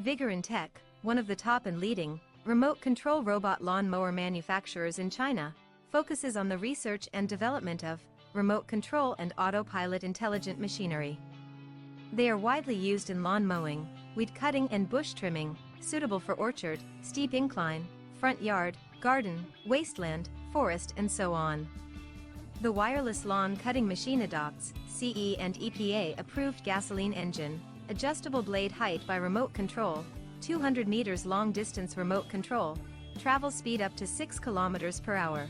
Vigorun Tech, one of the top and leading remote control robot lawn mower manufacturers in China, focuses on the research and development of remote control and autopilot intelligent machinery. They are widely used in lawn mowing, weed cutting and bush trimming, suitable for orchard, steep incline, front yard, garden, wasteland, forest and so on. The wireless lawn cutting machine adopts CE and EPA approved gasoline engine, adjustable blade height by remote control, 200 meters long distance remote control, travel speed up to 6 kilometers per hour.